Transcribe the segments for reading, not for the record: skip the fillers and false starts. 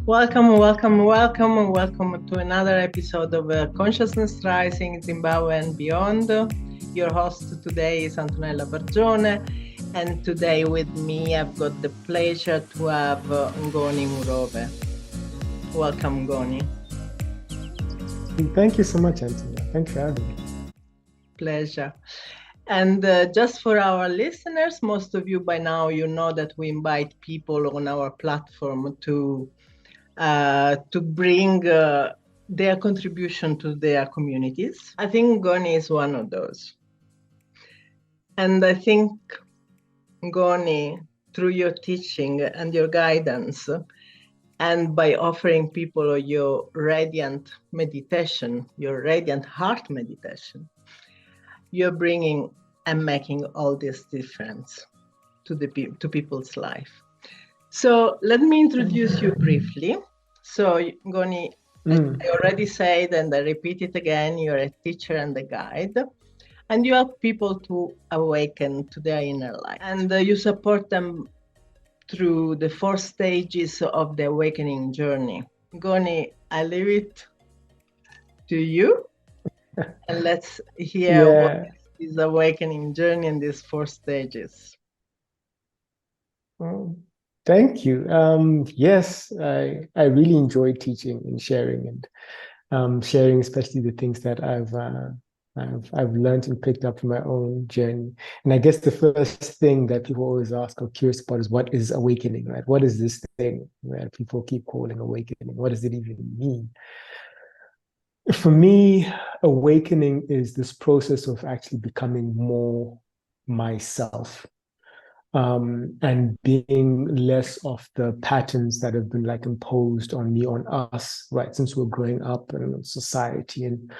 Welcome to another episode of Consciousness Rising Zimbabwe and Beyond. Your host today is Antonella Bargione, and today with me I've got the pleasure to have Ngoni Murove. Welcome, Ngoni. Thank you so much, Antonella. Thanks for having me. Pleasure. And just for our listeners, most of you by now, you know that we invite people on our platform to bring their contribution to their communities. I think Ngoni is one of those. And I think, Ngoni, through your teaching and your guidance, and by offering people your radiant meditation, your radiant heart meditation, you're bringing and making all this difference to people's life. So let me introduce you briefly. So, Ngoni, I already said, and I repeat it again, you're a teacher and a guide, and you help people to awaken to their inner light. And you support them through the 4 stages of the awakening journey. Ngoni, I leave it to you, and let's hear what is this awakening journey in these 4 stages. Thank you. Yes, I really enjoy teaching and sharing, and sharing especially the things that I've learned and picked up from my own journey. And I guess the first thing that people always ask or curious about is, what is awakening, right? What is this thing that people keep calling awakening? What does it even mean? For me, awakening is this process of actually becoming more myself. And being less of the patterns that have been like imposed on me, on us, right, since we're growing up in society and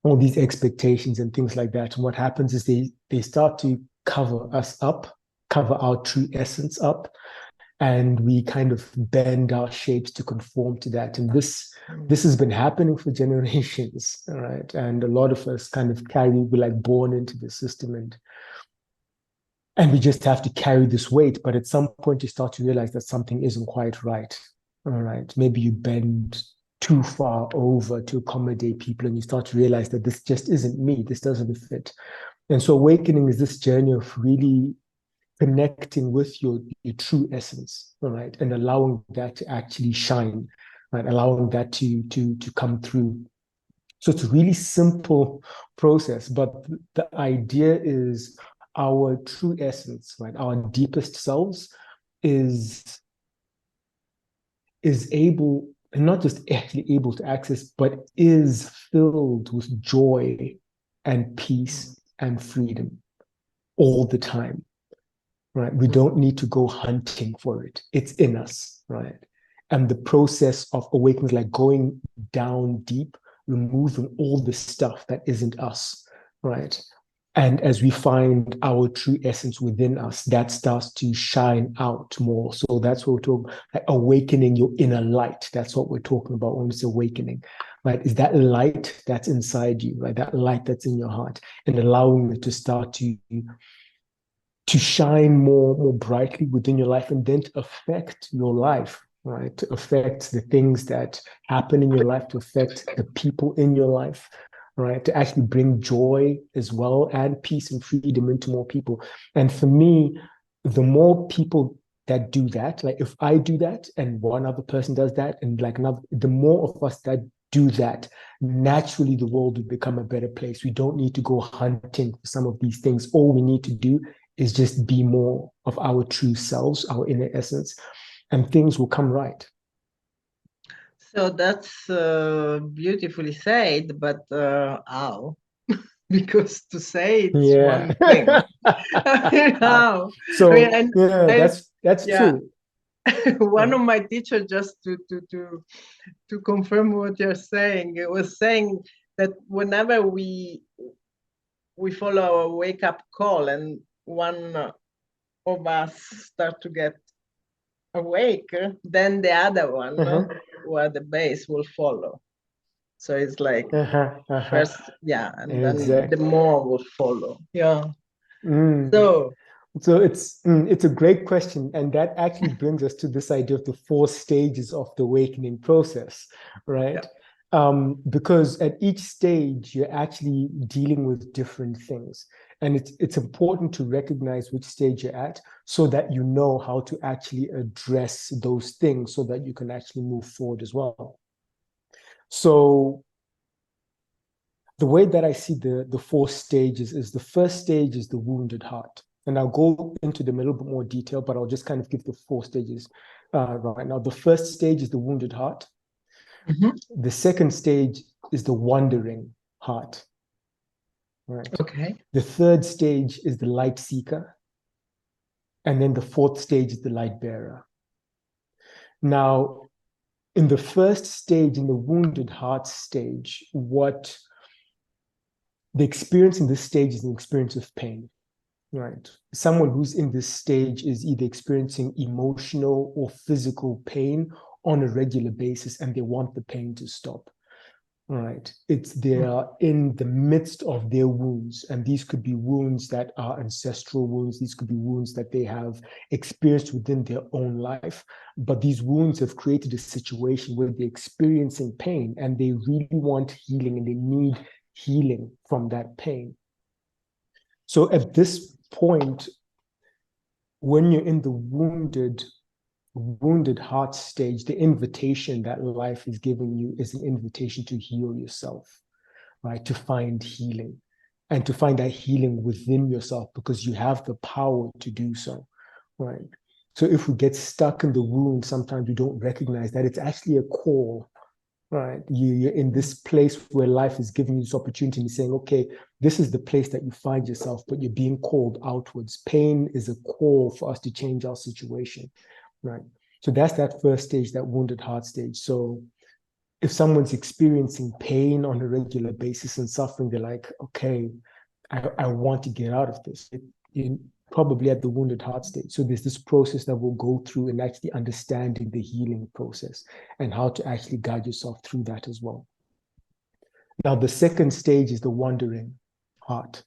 all these expectations and things like that. And what happens is they start to cover us up, cover our true essence up, and we kind of bend our shapes to conform to that. And this has been happening for generations, right? And a lot of us kind of we're like born into the system, and we just have to carry this weight. But at some point, you start to realize that something isn't quite right. All right. Maybe you bend too far over to accommodate people, and you start to realize that this just isn't me. This doesn't fit. And so awakening is this journey of really connecting with your true essence, all right, and allowing that to actually shine, right, allowing that to come through. So it's a really simple process, but the idea is our true essence, right, our deepest selves is able, and not just actually able to access, but is filled with joy and peace and freedom all the time, right? We don't need to go hunting for it. It's in us, right? And the process of awakening is like going down deep, removing all the stuff that isn't us, right? And as we find our true essence within us, that starts to shine out more. So that's what we're talking, like awakening your inner light. That's what we're talking about when it's awakening, right? Is that light that's inside you, right? That light that's in your heart, and allowing it to start to shine more brightly within your life, and then to affect your life, right? To affect the things that happen in your life, to affect the people in your life, right? To actually bring joy as well and peace and freedom into more people. And for me, the more people that do that, like if I do that and one other person does that, and like another, the more of us that do that, naturally the world will become a better place. We don't need to go hunting for some of these things. All we need to do is just be more of our true selves, our inner essence, and things will come right. So that's beautifully said, but how? Because to say it's one thing. How? So that's true. One of my teachers, just to confirm what you're saying, it was saying that whenever we follow a wake up call and one of us start to get awake, then the other one, who are the base, will follow. So it's like first, and then the more will follow. Yeah. So So it's a great question, and that actually brings us to this idea of the 4 stages of the awakening process, right? Because at each stage you're actually dealing with different things, and it's important to recognize which stage you're at so that you know how to actually address those things so that you can actually move forward as well. So the way that I see the 4 stages is the first stage is the wounded heart. And I'll go into them a little bit more detail, but I'll just kind of give the 4 stages right now. The first stage is the wounded heart. Mm-hmm. The second stage is the wandering heart. Right. Okay. The third stage is the light seeker. And then the fourth stage is the light bearer. Now, in the first stage, in the wounded heart stage, what the experience in this stage is an experience of pain. Right. Someone who's in this stage is either experiencing emotional or physical pain on a regular basis, and they want the pain to stop. Right. They are in the midst of their wounds, and these could be wounds that are ancestral wounds. These could be wounds that they have experienced within their own life. But these wounds have created a situation where they're experiencing pain, and they really want healing, and they need healing from that pain. So at this point, when you're in the wounded heart stage, the invitation that life is giving you is an invitation to heal yourself, right? To find healing and to find that healing within yourself because you have the power to do so, right? So if we get stuck in the wound, sometimes we don't recognize that it's actually a call. Right. You're in this place where life is giving you this opportunity and saying, okay, this is the place that you find yourself, but you're being called outwards. Pain is a call for us to change our situation. Right. So that's that first stage, that wounded heart stage. So if someone's experiencing pain on a regular basis and suffering, they're like, okay, I want to get out of this. You're probably at the wounded heart stage. So there's this process that we'll go through in actually understanding the healing process and how to actually guide yourself through that as well. Now, the second stage is the wandering heart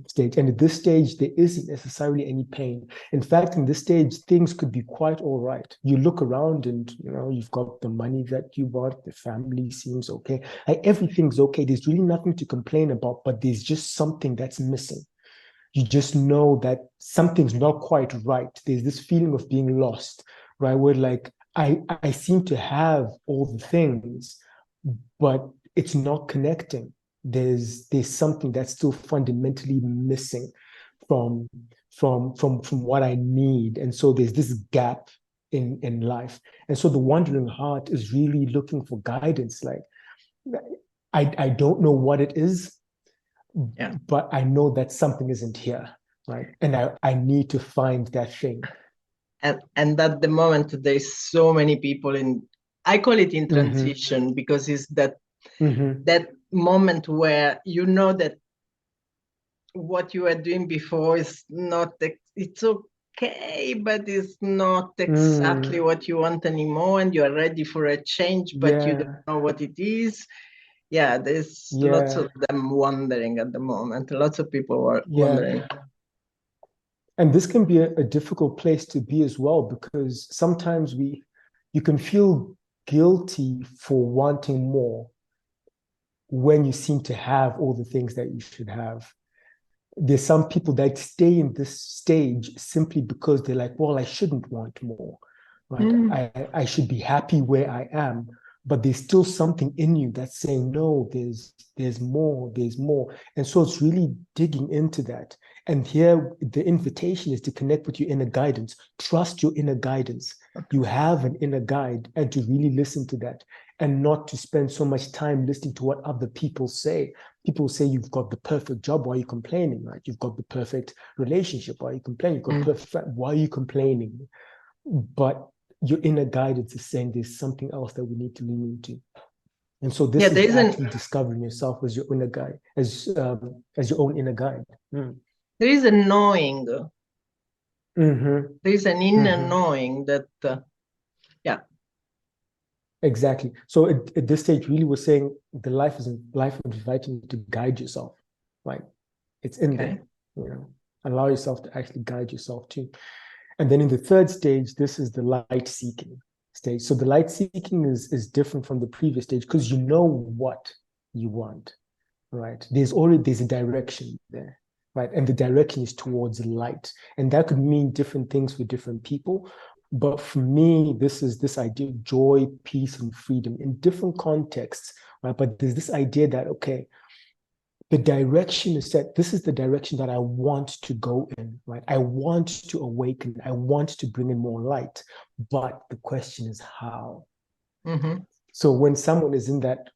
stage. And at this stage, there isn't necessarily any pain. In fact, in this stage, things could be quite all right. You look around and, you've got the money that you want, the family seems okay. Like everything's okay. There's really nothing to complain about, but there's just something that's missing. You just know that something's not quite right. There's this feeling of being lost, right? Where like, I seem to have all the things, but it's not connecting. There's something that's still fundamentally missing from what I need. And so there's this gap in life. And so the wandering heart is really looking for guidance. Like I don't know what it is, but I know that something isn't here, right? And I need to find that thing. And at the moment there's so many people I call it in transition because it's that that moment where you know that what you were doing before is not, it's okay, but it's not exactly what you want anymore, and you are ready for a change, but you don't know what it is. Yeah, there's lots of them wondering at the moment. Lots of people are wondering. And this can be a difficult place to be as well, because sometimes you can feel guilty for wanting more when you seem to have all the things that you should have. There's some people that stay in this stage simply because they're like, well, I shouldn't want more, right? I should be happy where I am, but there's still something in you that's saying, no, there's more. And so it's really digging into that. And here the invitation is to connect with your inner guidance. Trust your inner guidance. You have an inner guide, and to really listen to that and not to spend so much time listening to what other people say. People say you've got the perfect job, why are you complaining, right? You've got the perfect relationship, why are you complaining? You've got perfect friend, why are you complaining? But your inner guidance is saying there's something else that we need to lean into. And so this is actually discovering yourself as your inner guide, as your own inner guide. There is a knowing. There is an inner knowing that, Exactly. So at this stage, really, we're saying the life is inviting you to guide yourself, right? It's in there, Allow yourself to actually guide yourself to. And then in the third stage, this is the light seeking stage. So the light seeking is different from the previous stage because you know what you want, right? There's a direction there, right? And the direction is towards light. And that could mean different things for different people. But for me, this is this idea of joy, peace, and freedom in different contexts, right? But there's this idea that, okay, the direction is set. This is the direction that I want to go in, right? I want to awaken. I want to bring in more light. But the question is how. Mm-hmm. So when someone is in that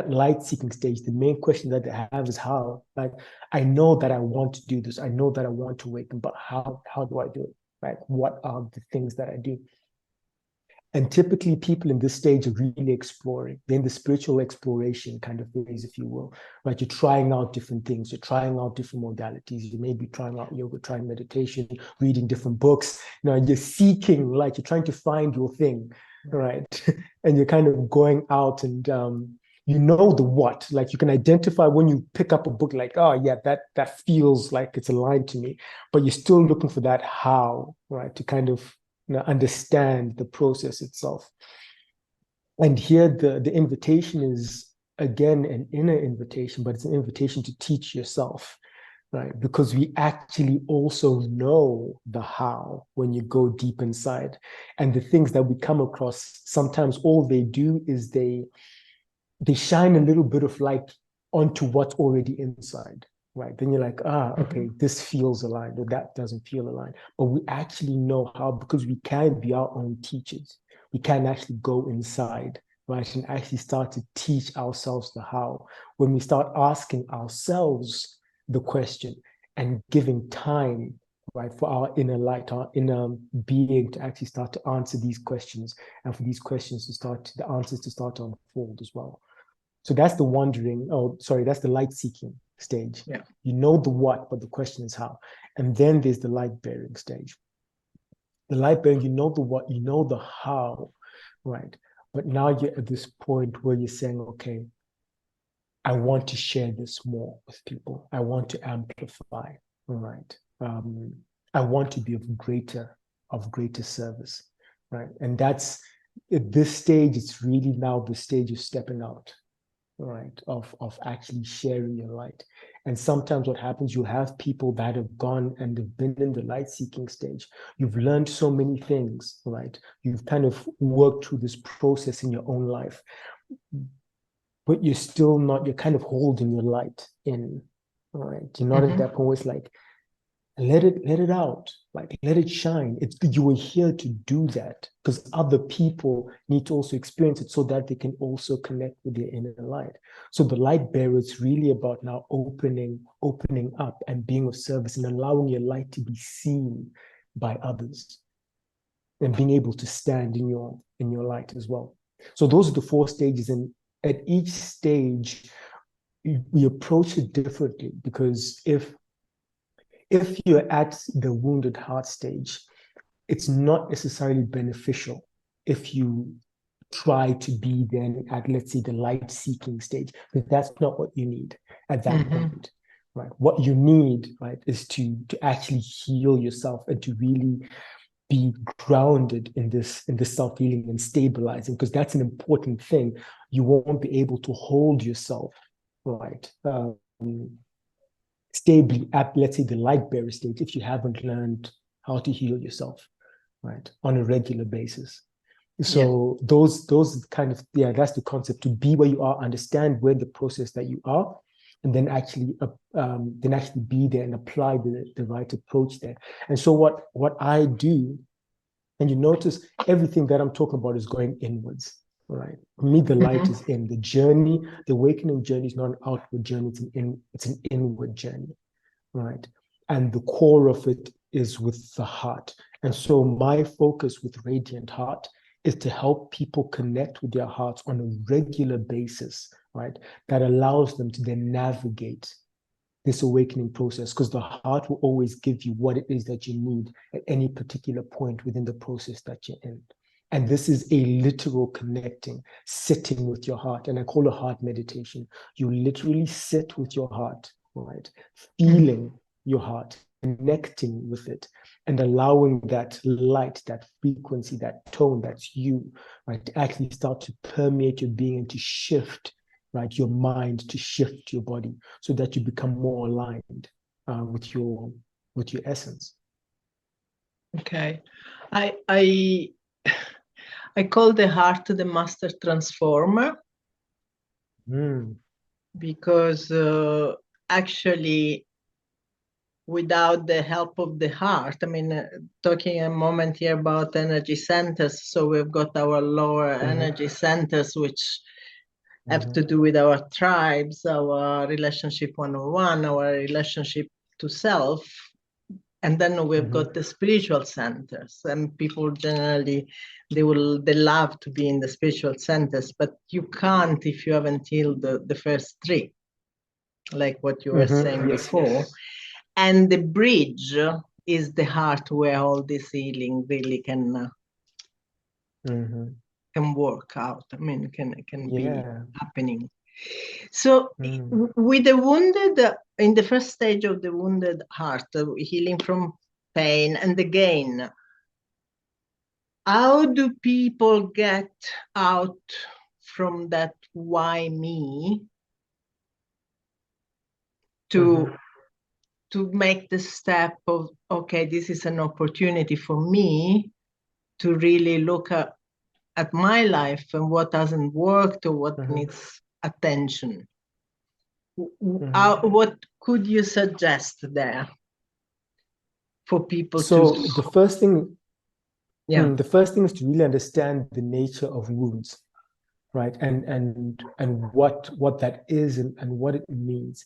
light-seeking stage, the main question that they have is how. Like, I know that I want to do this. I know that I want to awaken, but how? How do I do it? Right? What are the things that I do? And typically people in this stage are really exploring. They're in the spiritual exploration kind of phase, if you will, right? You're trying out different things. You're trying out different modalities. You may be trying out yoga, trying meditation, reading different books. You know, you're seeking, like you're trying to find your thing, right? And you're kind of going out and you know the what. Like you can identify when you pick up a book, like, oh yeah, that feels like it's aligned to me. But you're still looking for that how, right? To kind of understand the process itself. And here the invitation is again an inner invitation, but it's an invitation to teach yourself, right? Because we actually also know the how when you go deep inside. And the things that we come across, sometimes all they do is they shine a little bit of light onto what's already inside, right? Then you're like, okay, this feels aligned or that doesn't feel aligned. But we actually know how because we can be our own teachers. We can actually go inside, right? And actually start to teach ourselves the how. When we start asking ourselves the question and giving time, right, for our inner light, our inner being to actually start to answer these questions and for these questions to start, the answers to start to unfold as well. So that's the wondering, that's the light seeking stage. Yeah. You know the what, but the question is how. And then there's the light bearing stage. The light bearing, you know the what, you know the how, right? But now you're at this point where you're saying, okay, I want to share this more with people. I want to amplify, right? I want to be of greater service, right? And that's at this stage, it's really now the stage of stepping out, right, of actually sharing your light. And sometimes what happens, you have people that have gone and have been in the light seeking stage. You've learned so many things, right? You've kind of worked through this process in your own life, but you're still not, you're kind of holding your light in, right? You're not at that point where it's like, let it out, like let it shine. You were here to do that because other people need to also experience it so that they can also connect with their inner light. So the light bearer is really about now opening up and being of service and allowing your light to be seen by others and being able to stand in your light as well. So those are the 4 stages, and at each stage we approach it differently because if you're at the wounded heart stage, it's not necessarily beneficial if you try to be then at, let's say, the light seeking stage, because that's not what you need at that point, right? What you need, right, is to actually heal yourself and to really be grounded in this self-healing and stabilizing, because that's an important thing. You won't be able to hold yourself, right, stably at, let's say, the light bearer stage if you haven't learned how to heal yourself, right, on a regular basis. So those kind of, that's the concept, to be where you are, understand where the process that you are, and then actually be there and apply the right approach there. And so what I do, and you notice everything that I'm talking about is going inwards, right? For me, the light is in the journey. The awakening journey is not an outward journey; it's an inward journey, right? And the core of it is with the heart. And so my focus with Radiant Heart is to help people connect with their hearts on a regular basis, right? That allows them to then navigate this awakening process, because the heart will always give you what it is that you need at any particular point within the process that you're in. And this is a literal connecting, sitting with your heart. And I call it heart meditation. You literally sit with your heart, right? Feeling your heart, connecting with it, and allowing that light, that frequency, that tone, that's you, right, to actually start to permeate your being and to shift, right, your mind, to shift your body so that you become more aligned with your essence. Okay. I I call the heart the master transformer because actually without the help of the heart, I mean, talking a moment here about energy centers, so we've got our lower energy centers, which have to do with our tribes, our relationship one-on-one, our relationship to self. And then we've got the spiritual centers, and people generally, they love to be in the spiritual centers, but you can't if you haven't healed the first three, like what you were saying before. And the bridge is the heart where all this healing really can work out. I mean, can be happening. So with the wounded, in the first stage of the wounded heart, healing from pain and again, how do people get out from that why me to make the step of, okay, this is an opportunity for me to really look at my life and what hasn't worked or what needs attention? What could you suggest there for people so to? the first thing is to really understand the nature of wounds, right? And what that is and what it means.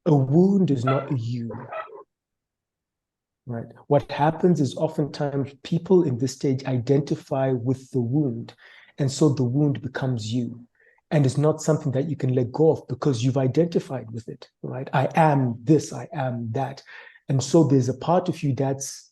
A wound is not you, right? What happens is oftentimes people in this stage identify with the wound, and so the wound becomes you. And it's not something that you can let go of because you've identified with it, right? I am this, I am that. And so there's a part of you that's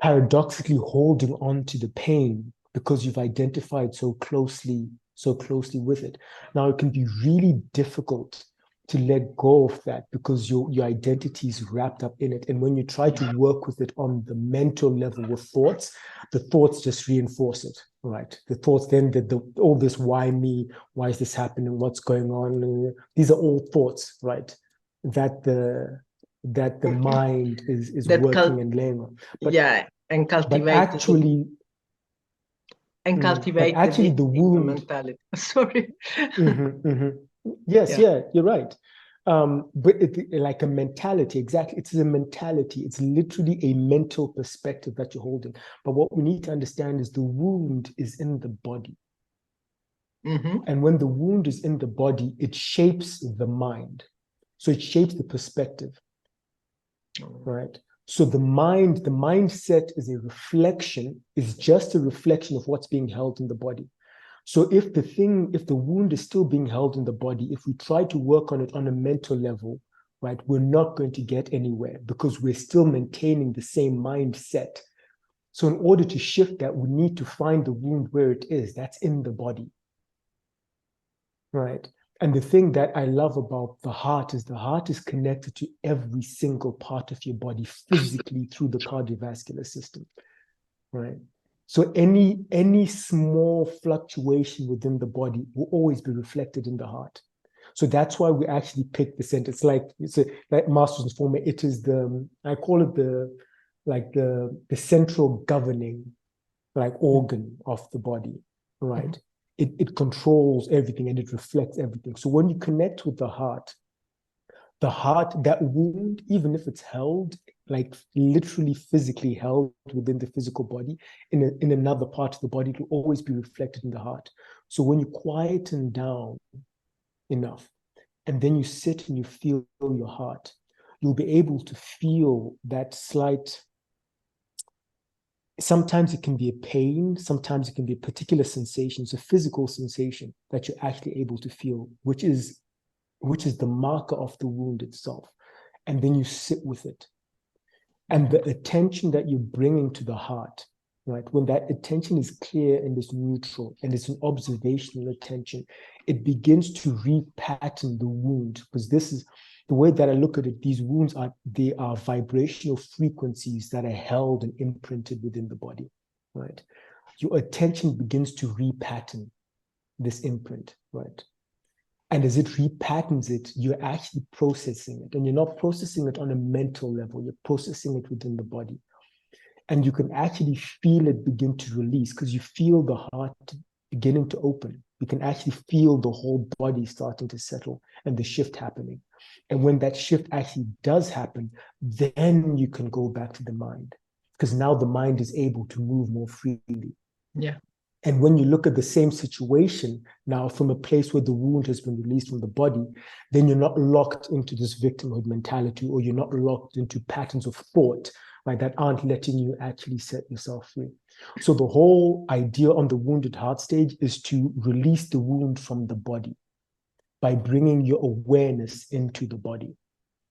paradoxically holding on to the pain because you've identified so closely with it. Now, it can be really difficult to let go of that because your identity is wrapped up in it. And when you try to work with it on the mental level with thoughts, the thoughts just reinforce it, right? The thoughts then, all this, why me? Why is this happening? What's going on? These are all thoughts, right? That the mind is working and laying on. But, and cultivate the wound mentality. Sorry. Yes, you're right. But like a mentality, exactly. It's a mentality. It's literally a mental perspective that you're holding. But what we need to understand is the wound is in the body. And when the wound is in the body, it shapes the mind. So it shapes the perspective, right? So the mindset is just a reflection of what's being held in the body. So if the wound is still being held in the body, if we try to work on it on a mental level, right, we're not going to get anywhere because we're still maintaining the same mindset. So in order to shift that, we need to find the wound where it is. That's in the body, right? And the thing that I love about the heart is connected to every single part of your body physically through the cardiovascular system, right? So any small fluctuation within the body will always be reflected in the heart. So that's why we actually pick the center. It's like Masters and Former. It is I call it the central governing organ of the body, right? It controls everything and it reflects everything. So when you connect with the heart, that wound, even if it's held, like literally physically held within the physical body, in another part of the body, it will always be reflected in the heart. So when you quieten down enough, and then you sit and you feel your heart, you'll be able to feel that slight. Sometimes it can be a pain, sometimes it can be a particular sensation, it's a physical sensation that you're actually able to feel, which is the marker of the wound itself. And then you sit with it. And the attention that you're bringing to the heart, right? When that attention is clear and is neutral and it's an observational attention, it begins to repattern the wound, because this the way that I look at it, these wounds they are vibrational frequencies that are held and imprinted within the body, right? Your attention begins to repattern this imprint, right? And as it repatterns it, you're actually processing it. And you're not processing it on a mental level, you're processing it within the body. And you can actually feel it begin to release because you feel the heart beginning to open. You can actually feel the whole body starting to settle and the shift happening. And when that shift actually does happen, then you can go back to the mind because now the mind is able to move more freely. Yeah. And when you look at the same situation now from a place where the wound has been released from the body, then you're not locked into this victimhood mentality, or you're not locked into patterns of thought, right, that aren't letting you actually set yourself free. So the whole idea on the wounded heart stage is to release the wound from the body by bringing your awareness into the body.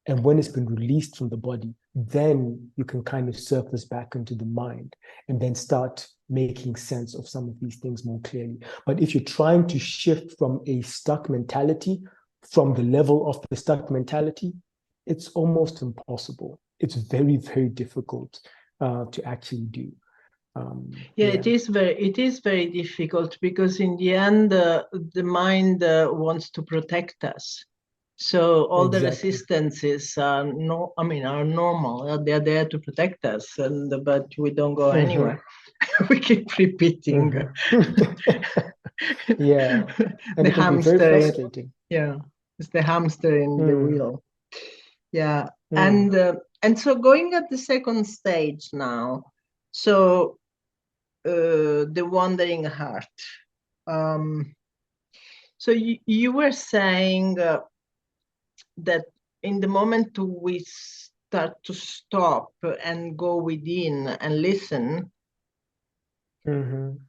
And when it's been released from the body, then you can kind of surface back into the mind and then start making sense of some of these things more clearly. But if you're trying to shift from a stuck mentality, from the level of the stuck mentality, it's almost impossible. It's very, very difficult to actually do. It is very difficult because in the end, the mind wants to protect us. So all the resistances are normal. They're there to protect us, but we don't go anywhere. We keep repeating. Yeah, and the it can be very frustrating. Yeah, it's the hamster in the wheel. Yeah, and so going at the second stage now. So the wandering heart. So you were saying that in the moment we start to stop and go within and listen,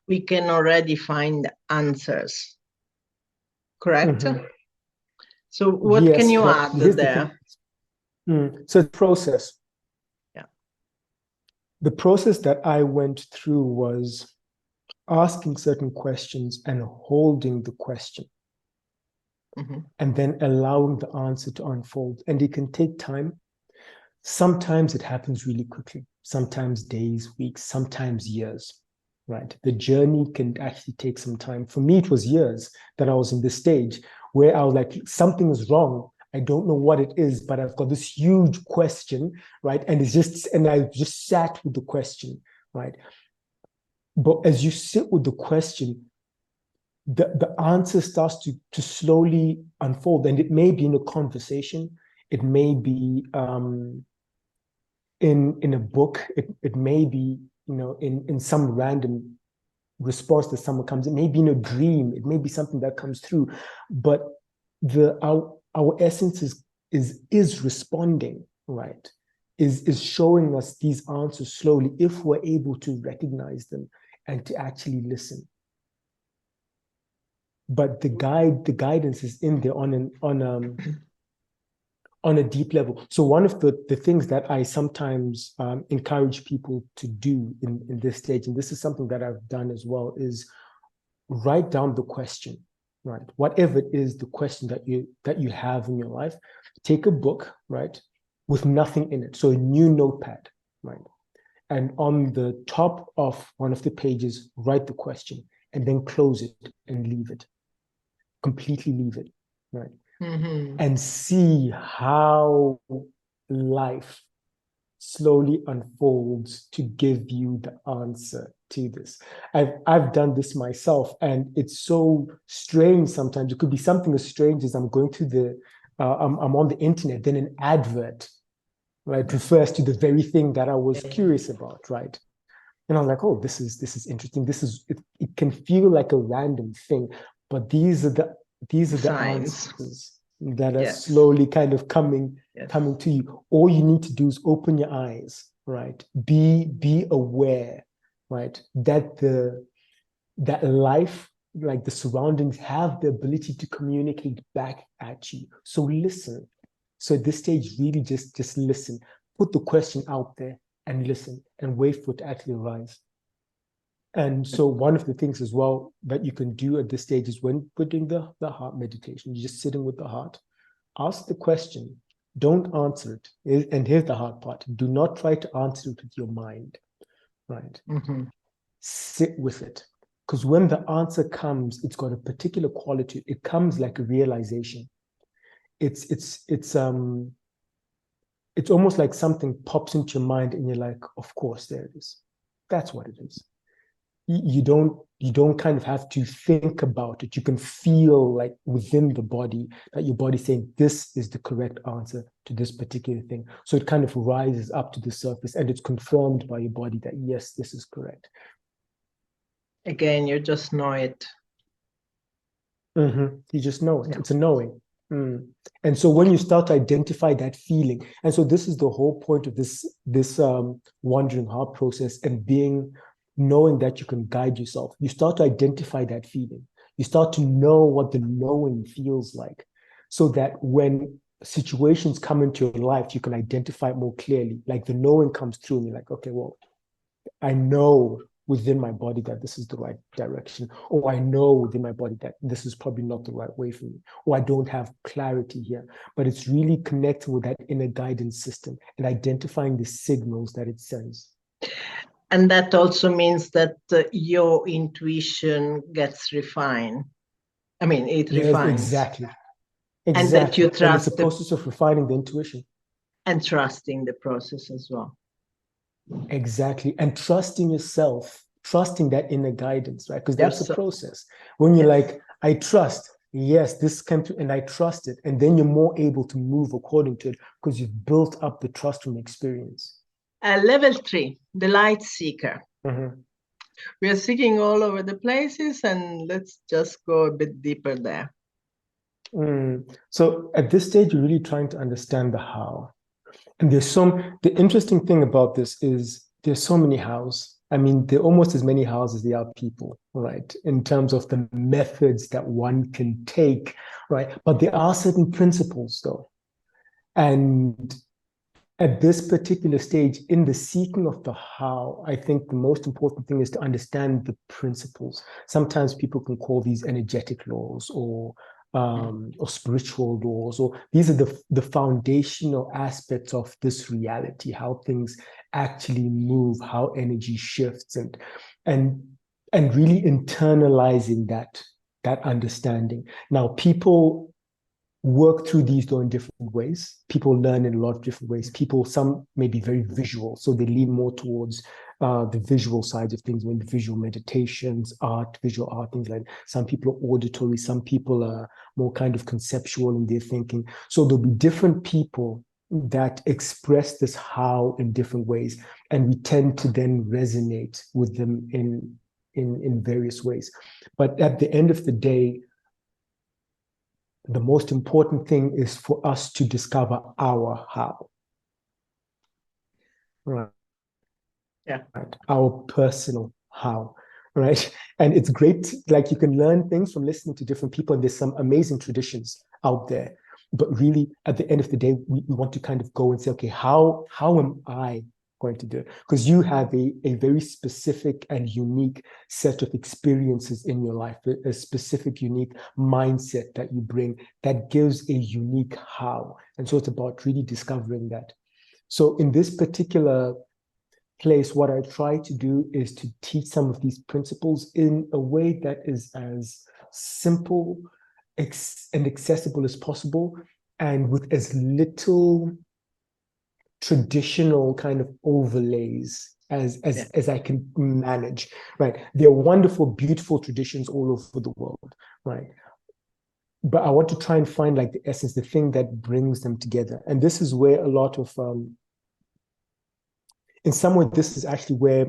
we can already find answers. Correct? So what can you add there? So the process. Yeah. The process that I went through was asking certain questions and holding the question. And then allowing the answer to unfold. And it can take time. Sometimes it happens really quickly, sometimes days, weeks, sometimes years, right? The journey can actually take some time. For me, it was years that I was in this stage where I was like, something is wrong. I don't know what it is, but I've got this huge question, right? And I just sat with the question, right? But as you sit with the question, the answer starts to slowly unfold. And it may be in a conversation, it may be in a book, it may be, in some random response that someone comes, it may be in a dream, it may be something that comes through, but our essence is responding, right? Is showing us these answers slowly if we're able to recognize them and to actually listen. But the guidance is in there on a deep level. So one of the things that I sometimes encourage people to do in this stage, and this is something that I've done as well, is write down the question, right? Whatever it is, the question that you have in your life, take a book, right, with nothing in it. So a new notepad, right? And on the top of one of the pages, write the question and then close it and leave it. Completely leave it, right? And see how life slowly unfolds to give you the answer to this. I've done this myself, and it's so strange sometimes. It could be something as strange as I'm going to I'm on the internet, then an advert, right, refers to the very thing that I was curious about, right? And I'm like, oh, this is interesting. It can feel like a random thing, but these are the answers that are slowly kind of coming to you. All you need to do is open your eyes, right? Be aware, right? That life, like the surroundings, have the ability to communicate back at you. So listen. So at this stage, really just listen. Put the question out there and listen and wait for it to actually arise. And so one of the things as well that you can do at this stage is when putting the heart meditation, you're just sitting with the heart, ask the question, Don't answer it. And here's the hard part. Do not try to answer it with your mind, right? Mm-hmm. Sit with it. Because when the answer comes, it's got a particular quality. It comes like a realization. It's almost like something pops into your mind and you're like, of course, there it is. That's what it is. You don't kind of have to think about it. You can feel like within the body that your body's saying this is the correct answer to this particular thing. So it kind of rises up to the surface and it's confirmed by your body that yes, this is correct. Again, you just know it. Mm-hmm. You just know it. Yeah. It's a knowing. And so when you start to identify that feeling, and so this is the whole point of this wandering heart process and knowing that you can guide yourself. You start to identify that feeling. You start to know what the knowing feels like, so that when situations come into your life, you can identify it more clearly. Like the knowing comes through and you're like, okay, well, I know within my body that this is the right direction, or I know within my body that this is probably not the right way for me, or I don't have clarity here. But it's really connecting with that inner guidance system and identifying the signals that it sends. And that also means that your intuition gets refined. I mean, it refines. Exactly. And that you trust. And it's a process of refining the intuition. And trusting the process as well. Exactly. And trusting yourself, trusting that inner guidance, right? Because that's a process. When you're like, I trust, yes, this came to, and I trust it. And then you're more able to move according to it because you've built up the trust from experience. Level 3, the light seeker. Mm-hmm. We are seeking all over the places, and let's just go a bit deeper there. So at this stage, you're really trying to understand the how. And the interesting thing about this is there's so many hows. I mean, there are almost as many hows as there are people, right? In terms of the methods that one can take, right? But there are certain principles though. And at this particular stage, in the seeking of the how, I think the most important thing is to understand the principles. Sometimes people can call these energetic laws or spiritual laws, or these are the foundational aspects of this reality, how things actually move, how energy shifts, and really internalizing that understanding. Now, people work through these though in different ways. People learn in a lot of different ways. Some may be very visual, so they lean more towards the visual side of things, when visual meditations, visual art, things like that. Some people are auditory, some people are more kind of conceptual in their thinking. So there'll be different people that express this how in different ways, and we tend to then resonate with them in various ways. But at the end of the day, the most important thing is for us to discover our how. Right. Yeah. Right. Our personal how. Right. And it's great. Like you can learn things from listening to different people, and there's some amazing traditions out there. But really, at the end of the day, we want to kind of go and say, okay, how am I going to do it? Because you have a very specific and unique set of experiences in your life, a specific, unique mindset that you bring that gives a unique how. And so it's about really discovering that. So in this particular place, what I try to do is to teach some of these principles in a way that is as simple and accessible as possible, and with as little traditional kind of overlays as I can manage, right? There are wonderful, beautiful traditions all over the world, right? But I want to try and find like the essence, the thing that brings them together. And this is where a lot of, in some way, this is actually where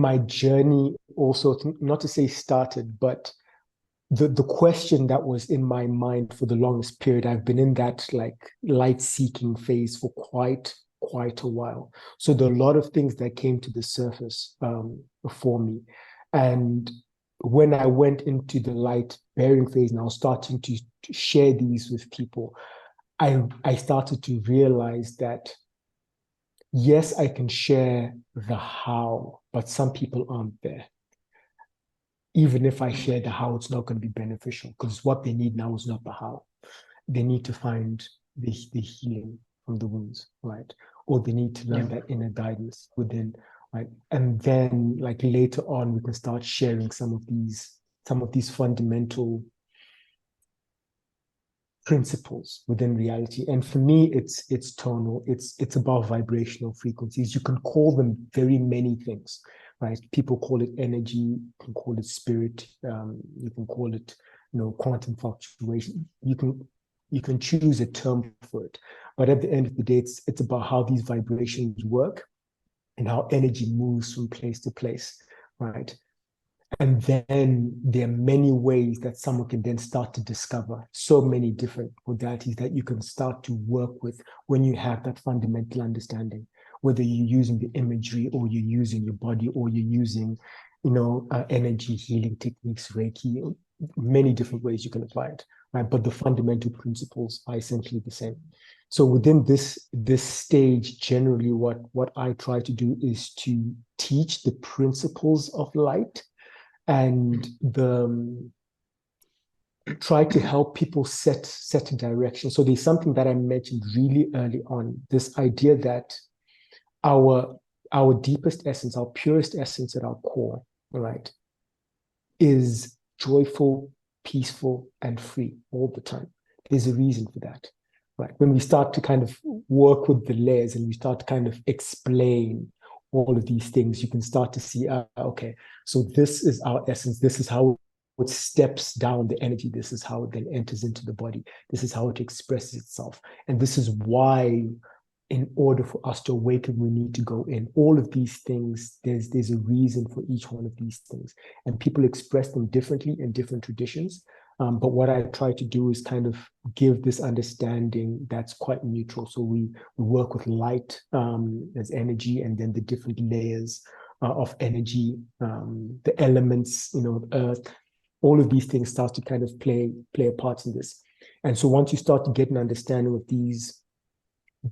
my journey also, not to say started, but the question that was in my mind for the longest period. I've been in that like light seeking phase for quite a while. So there are a lot of things that came to the surface for me. And when I went into the light bearing phase and I was starting to share these with people, I started to realize that yes, I can share the how, but some people aren't there. Even if I share the how, it's not going to be beneficial because what they need now is not the how. they need to find the healing from the wounds, right? Or they need to learn that inner guidance within, right? And then like later on, we can start sharing some of these fundamental principles within reality. And for me, it's tonal, it's about vibrational frequencies. You can call them very many things, right? People call it energy, you can call it spirit, you can call it, quantum fluctuation. You can choose a term for it. But at the end of the day, it's about how these vibrations work and how energy moves from place to place, right? And then there are many ways that someone can then start to discover so many different modalities that you can start to work with when you have that fundamental understanding, whether you're using the imagery or you're using your body or you're using, energy healing techniques, Reiki, many different ways you can apply it, right? But the fundamental principles are essentially the same. So within this stage, generally what I try to do is to teach the principles of light and try to help people set a direction. So there's something that I mentioned really early on, this idea that our deepest essence, our purest essence at our core, right, is joyful, peaceful, and free all the time. There's a reason for that, right? When we start to kind of work with the layers and we start to kind of explain all of these things, you can start to see, okay, so this is our essence. This is how it steps down the energy. This is how it then enters into the body. This is how it expresses itself. And this is why, in order for us to awaken, we need to go in. All of these things, there's a reason for each one of these things. And people express them differently in different traditions. But what I try to do is kind of give this understanding that's quite neutral. So we work with light as energy, and then the different layers of energy, the elements, earth, all of these things start to kind of play a part in this. And so once you start to get an understanding of these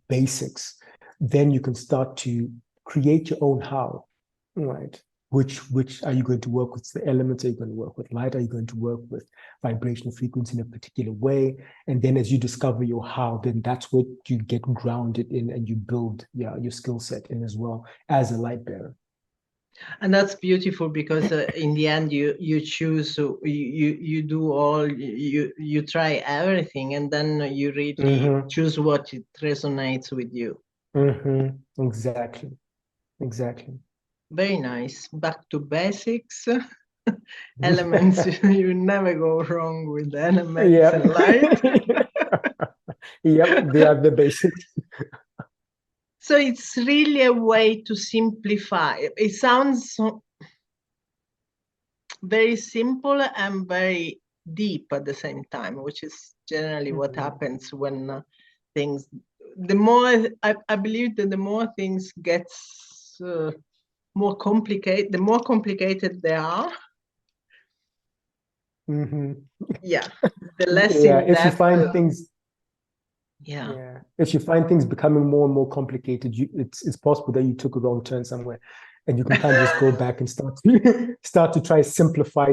basics, then you can start to create your own how, right? Which are you going to work with? The elements, are you going to work with light? Are you going to work with vibrational frequency in a particular way? And then as you discover your how, then that's what you get grounded in, and you build your skill set in as well as a light bearer. And that's beautiful, because in the end you choose, you do all, you try everything, and then you really choose what it resonates with you. Exactly. Very nice. Back to basics. Elements. You never go wrong with elements and light. Yep, they are the basics. So it's really a way to simplify. It sounds very simple and very deep at the same time, which is generally what happens when things, the more, I believe that the more things gets more complicated, the more complicated they are. Yeah, the less in if you depth. find things, Yeah. if you find things becoming more and more complicated, it's possible that you took a wrong turn somewhere, and you can kind of just go back and start to try simplify,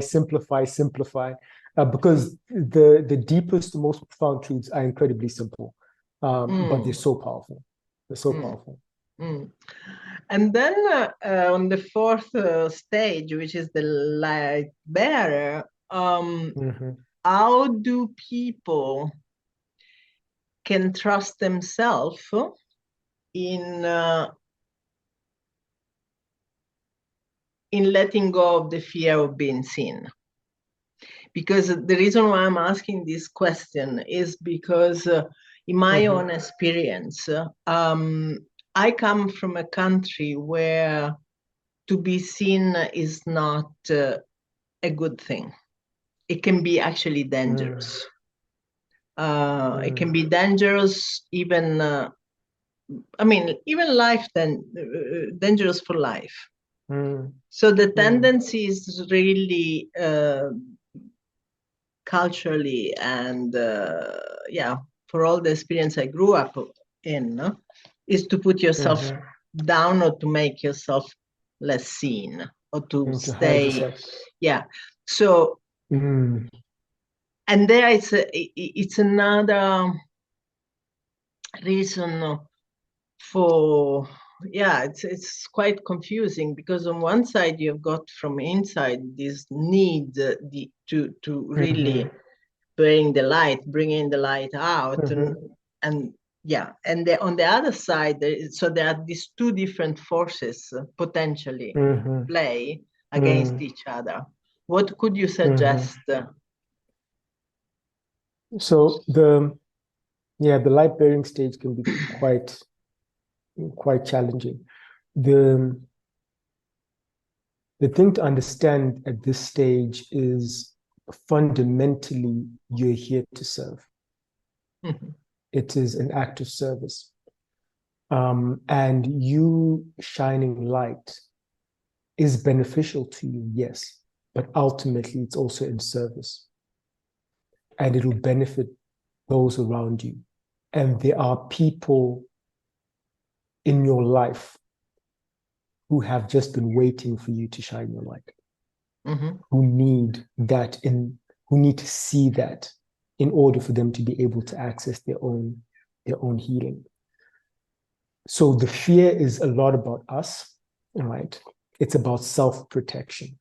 because the deepest, most profound truths are incredibly simple, but they're so powerful. They're so powerful. And then on the fourth stage, which is the light bearer, how do people can trust themselves in letting go of the fear of being seen? Because the reason why I'm asking this question is because in my own experience, I come from a country where to be seen is not a good thing. It can be actually dangerous. It can be dangerous, even, even life, dangerous for life. So the tendency is really culturally and for all the experience I grew up in, is to put yourself down, or to make yourself less seen, or to stay. Yeah. So And there it's another reason for, yeah, it's quite confusing, because on one side you've got from inside this need to really bringing the light out, and yeah, and on the other side, so there are these two different forces potentially play against each other. What could you suggest? So the light bearing stage can be quite challenging. The thing to understand at this stage is fundamentally you're here to serve. It is an act of service. And you shining light is beneficial to you, yes, but ultimately it's also in service. And it will benefit those around you. And there are people in your life who have just been waiting for you to shine your light, who need that, who need to see that in order for them to be able to access their own healing. So the fear is a lot about us, right? It's about self-protection.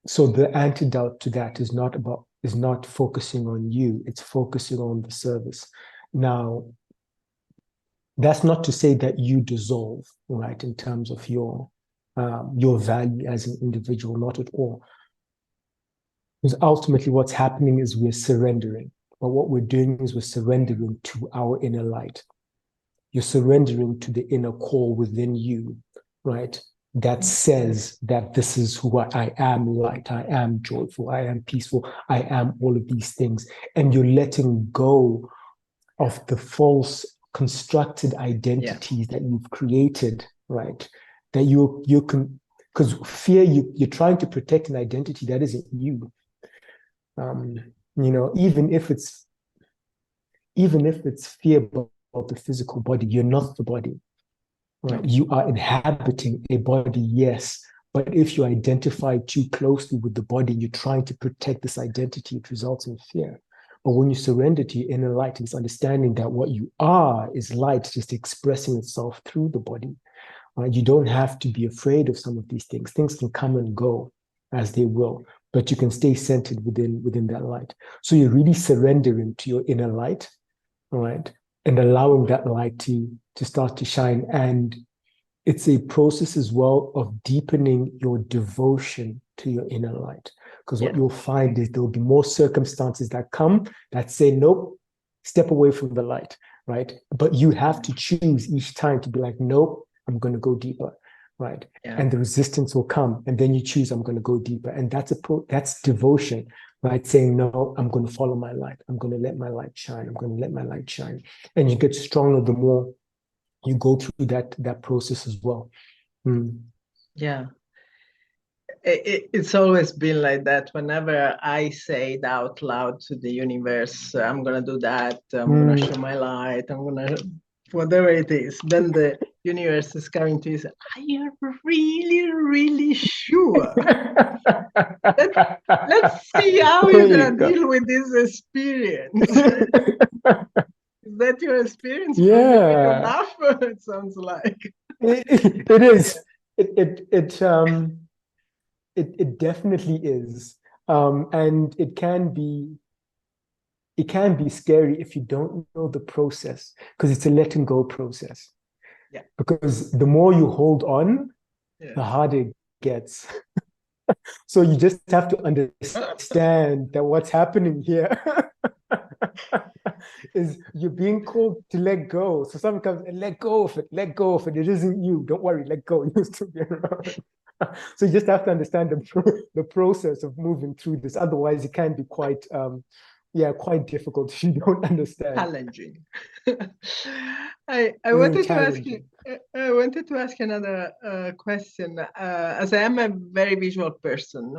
So the antidote to that is not focusing on you, it's focusing on the service. Now, that's not to say that you dissolve, right, in terms of your value as an individual, not at all. Because ultimately what's happening is we're surrendering. But what we're doing is we're surrendering to our inner light. You're surrendering to the inner core within you, right? That says that this is who I am, light, I am joyful, I am peaceful, I am all of these things. And you're letting go of the false constructed identities that you've created, right? That you can, because fear, you're trying to protect an identity that isn't you. Even if it's fear about the physical body, you're not the body, right? You are inhabiting a body, yes, but if you identify too closely with the body, you're trying to protect this identity, it results in fear. But when you surrender to your inner light, it's understanding that what you are is light just expressing itself through the body. Right? You don't have to be afraid of some of these things. Things can come and go as they will, but you can stay centered within that light. So you're really surrendering to your inner light, right? And allowing that light to start to shine. And it's a process as well of deepening your devotion to your inner light. Because what you'll find is there'll be more circumstances that come that say, nope, step away from the light, right? But you have to choose each time to be like, nope, I'm going to go deeper, right? And the resistance will come, and then you choose, I'm going to go deeper. And that's devotion, right? Saying, no, I'm going to follow my light. I'm going to let my light shine. I'm going to let my light shine. And you get stronger the more you go through that process as well. Yeah. It's always been like that. Whenever I say it out loud to the universe, I'm going to do that, I'm going to show my light, I'm going to, whatever it is, then the universe is coming to you and say, are you really, really sure? Let's see how you're going to deal with this experience. Is that your experience? Yeah. Enough, it sounds like. It is. It definitely is. And it can be scary if you don't know the process, because it's a letting go process. Yeah. Because the more you hold on, the harder it gets. So you just have to understand that what's happening here is you're being called to let go. So someone comes and let go of it. It isn't you. Don't worry, let go. You'll still be around. So you just have to understand the process of moving through this. Otherwise, it can be quite difficult if you don't understand. Challenging. I wanted to ask you. I wanted to ask another question. As I am a very visual person,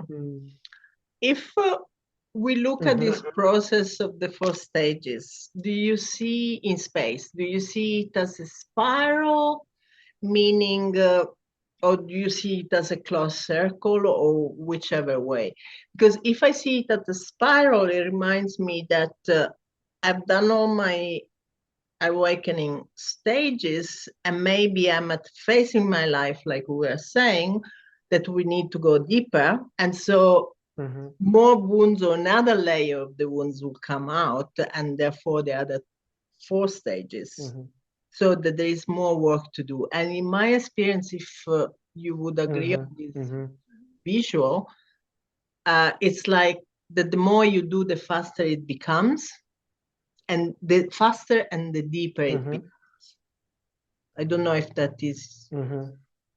if we look at this process of the 4 stages, do you see in space? Do you see it as a spiral, meaning or do you see it as a closed circle, or whichever way? Because if I see it as a spiral, it reminds me that I've done all my awakening stages, and maybe I'm at phase in my life, like we were saying, that we need to go deeper. And so more wounds or another layer of the wounds will come out, and therefore the other 4 stages. So that there is more work to do. And in my experience, if you would agree on this visual, it's like that the more you do, the faster it becomes, and the faster and the deeper it becomes. I don't know if that is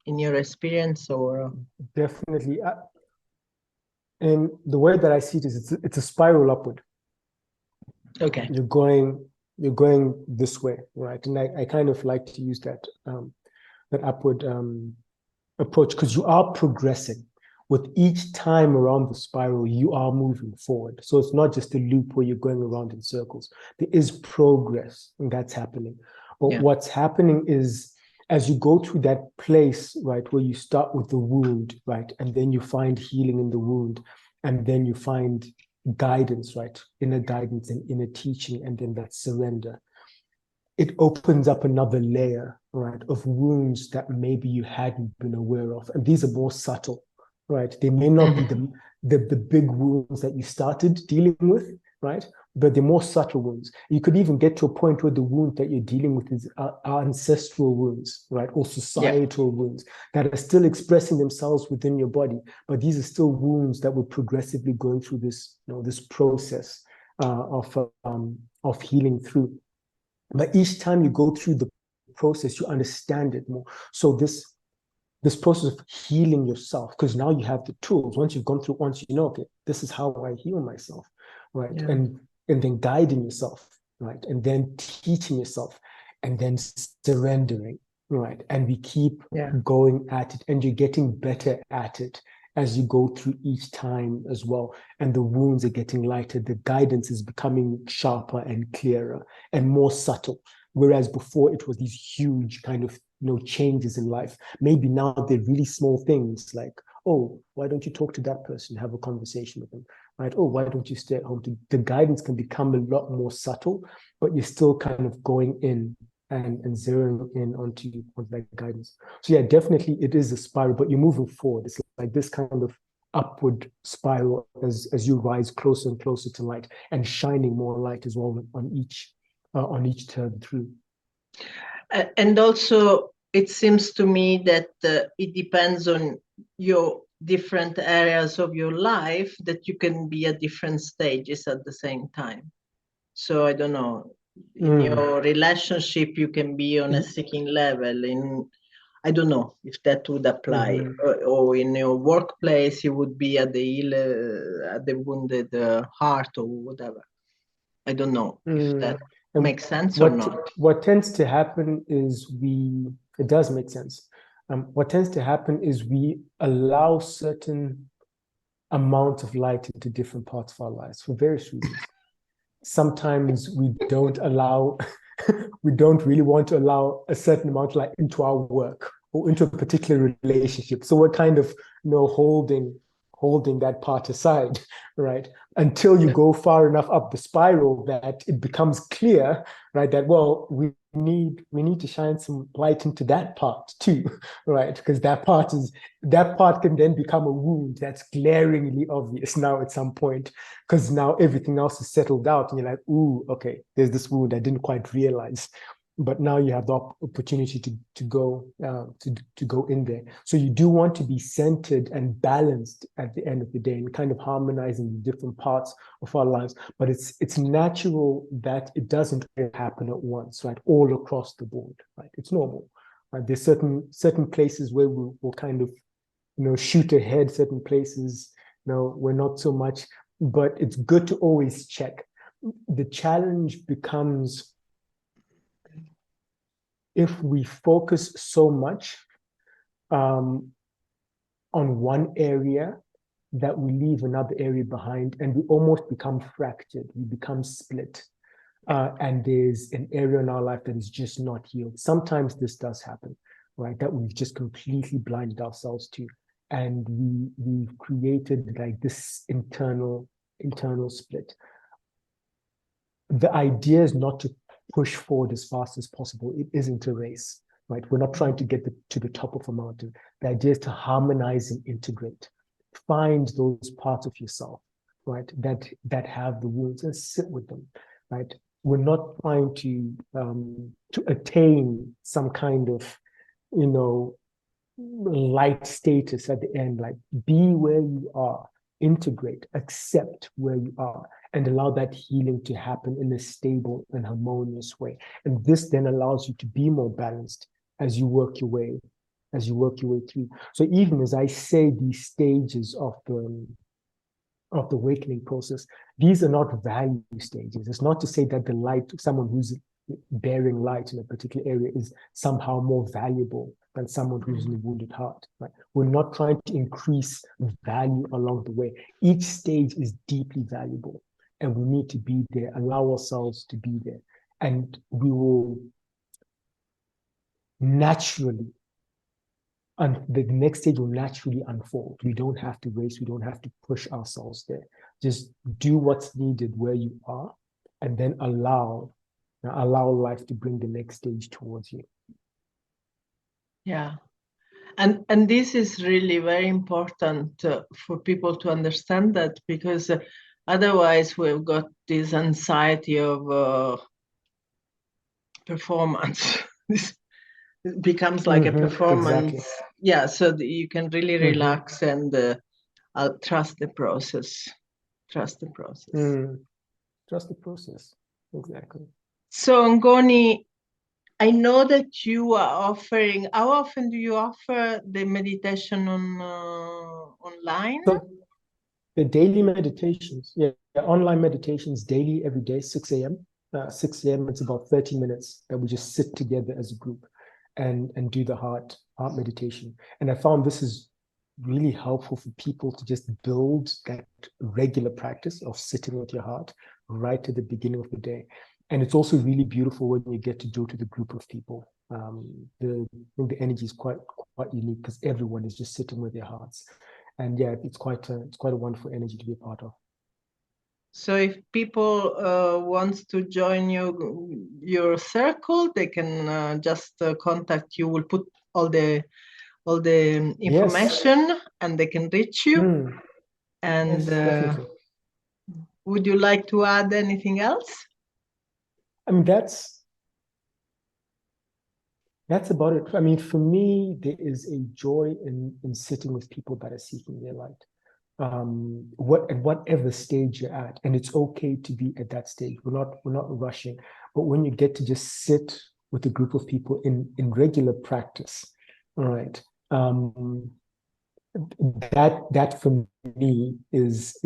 in your experience or... Definitely. And the way that I see it is it's a spiral upward. Okay. You're going this way, right? And I kind of like to use that upward approach, because you are progressing. With each time around the spiral, you are moving forward. So it's not just a loop where you're going around in circles. There is progress, and that's happening. But what's happening is, as you go through that place, right, where you start with the wound, right, and then you find healing in the wound, and then you find guidance, right, inner guidance and inner teaching, and then that surrender. It opens up another layer, right, of wounds that maybe you hadn't been aware of. And these are more subtle, right? They may not be the big wounds that you started dealing with, right? But they're more subtle wounds. You could even get to a point where the wound that you're dealing with is ancestral wounds, right? Or societal wounds that are still expressing themselves within your body. But these are still wounds that we're progressively going through this, this process of healing through. But each time you go through the process, you understand it more. So this process of healing yourself, because now you have the tools. Once you've gone through, once you know, okay, this is how I heal myself, right? And then guiding yourself, right? And then teaching yourself, and then surrendering, right? And we keep going at it, and you're getting better at it as you go through each time as well. And the wounds are getting lighter. The guidance is becoming sharper and clearer and more subtle. Whereas before it was these huge kind of changes in life. Maybe now they're really small things like, oh, why don't you talk to that person, have a conversation with them, right? Oh, why don't you stay at home? The guidance can become a lot more subtle, but you're still kind of going in and zeroing in onto that guidance. So yeah, definitely it is a spiral, but you're moving forward. It's like this kind of upward spiral as you rise closer and closer to light, and shining more light as well on each turn through. And also, it seems to me that it depends on your different areas of your life, that you can be at different stages at the same time. So I don't know, in your relationship, you can be on a seeking level. I don't know if that would apply, or in your workplace, you would be at the wounded heart or whatever. I don't know if that makes sense or not. What tends to happen is it does make sense. What tends to happen is we allow certain amount of light into different parts of our lives for various reasons. Sometimes we don't really want to allow a certain amount of light into our work or into a particular relationship. So we're kind of, holding that part aside, right? Until you go far enough up the spiral that it becomes clear, right? That, well, we need to shine some light into that part too, right? Because that part can then become a wound that's glaringly obvious now at some point, because now everything else is settled out, and you're like, ooh, okay, there's this wound I didn't quite realize. But now you have the opportunity to go in there. So you do want to be centered and balanced at the end of the day, and kind of harmonizing the different parts of our lives. But it's natural that it doesn't happen at once, right? All across the board, right? It's normal. Right? There's certain places where we'll kind of shoot ahead. Certain places, we're not so much. But it's good to always check. The challenge becomes, if we focus so much on one area that we leave another area behind, and we almost become fractured, we become split, and there's an area in our life that is just not healed. Sometimes this does happen. right, that we've just completely blinded ourselves to. And we've created like this internal split. The idea is not to push forward as fast as possible. It isn't a race, right? We're not trying to get to the top of a mountain. The idea is to harmonize and integrate. Find those parts of yourself, right, that have the wounds, and sit with them, right? We're not trying to attain some kind of, light status at the end. Like, be where you are, integrate, accept where you are, and allow that healing to happen in a stable and harmonious way. And this then allows you to be more balanced as you work your way through. So even as I say these stages of the awakening process, these are not value stages. It's not to say that the light, someone who's bearing light in a particular area, is somehow more valuable than someone who's in a wounded heart. Right? We're not trying to increase value along the way. Each stage is deeply valuable, and we need to be there, allow ourselves to be there, and we will naturally, and the next stage will naturally unfold. We don't have to race. We don't have to push ourselves there. Just do what's needed where you are, and then allow life to bring the next stage towards you. Yeah. And this is really very important for people to understand that, because otherwise we've got this anxiety of performance. It becomes like a performance. Exactly. Yeah, so you can really relax and trust the process. Trust the process. Trust the process. Exactly. So, Ngoni, I know that you are offering. How often do you offer the meditation online? So the daily meditations, online meditations daily, every day, 6 a.m. 6 a.m. It's about 30 minutes that we just sit together as a group and do the heart meditation. And I found this is really helpful for people to just build that regular practice of sitting with your heart right at the beginning of the day. And it's also really beautiful when you get to do it with a group of people. The energy is quite unique because everyone is just sitting with their hearts. And yeah, it's quite a wonderful energy to be a part of. So if people want to join your circle, they can just contact you. We'll put all the information, yes, and they can reach you. And yes, definitely. Would you like to add anything else? I mean, that's about it. I mean, for me, there is a joy in sitting with people that are seeking their light. At whatever stage you're at, and it's okay to be at that stage. We're not rushing. But when you get to just sit with a group of people in regular practice, all right, that for me is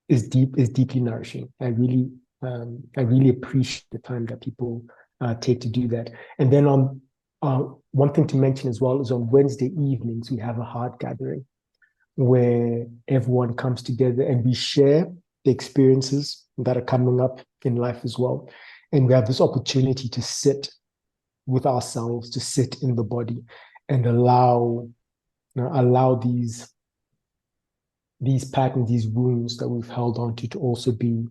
deeply nourishing. I really appreciate the time that people take to do that. And then one thing to mention as well is on Wednesday evenings we have a heart gathering where everyone comes together and we share the experiences that are coming up in life as well. And we have this opportunity to sit with ourselves, to sit in the body and allow these patterns, these wounds that we've held on to also be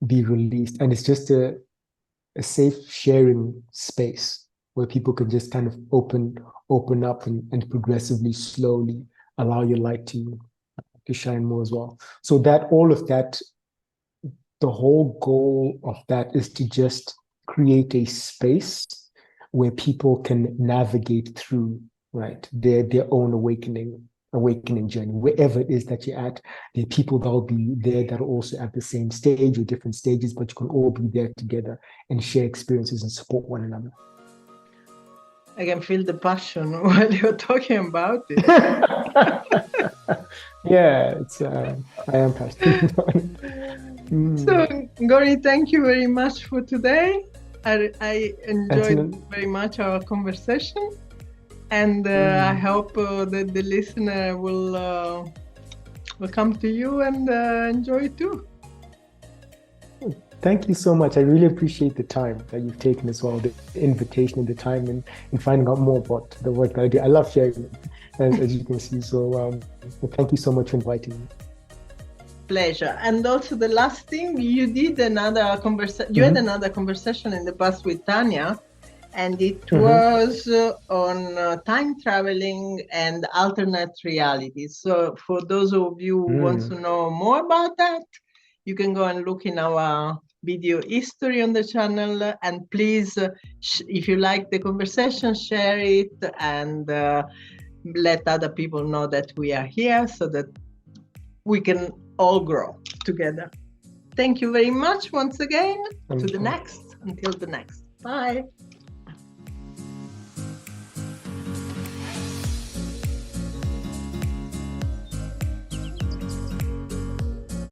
released. And it's just a safe sharing space where people can just kind of open up and progressively, slowly allow your light to shine more as well. So that all of that, the whole goal of that is to just create a space where people can navigate through, right, their own awakening journey. Wherever it is that you're at, there are people that will be there that are also at the same stage or different stages, but you can all be there together and share experiences and support one another. I can feel the passion while you're talking about it. Yeah, I am passionate about it. So, Ngoni, thank you very much for today. I enjoyed very much our conversation, and I hope that the listener will come to you and enjoy it too. Thank you so much. I really appreciate the time that you've taken as well, the invitation and the time and finding out more about the work that I do. I love sharing it, as you can see. So thank you so much for inviting me. Pleasure. And also the last thing, you did another conversation. You had another conversation in the past with Tanya, and it was on time traveling and alternate realities. So for those of you who want to know more about that, you can go and look in our video history on the channel. And please, if you like the conversation, share it and let other people know that we are here so that we can all grow together. Thank you very much once again. Until the next. Bye.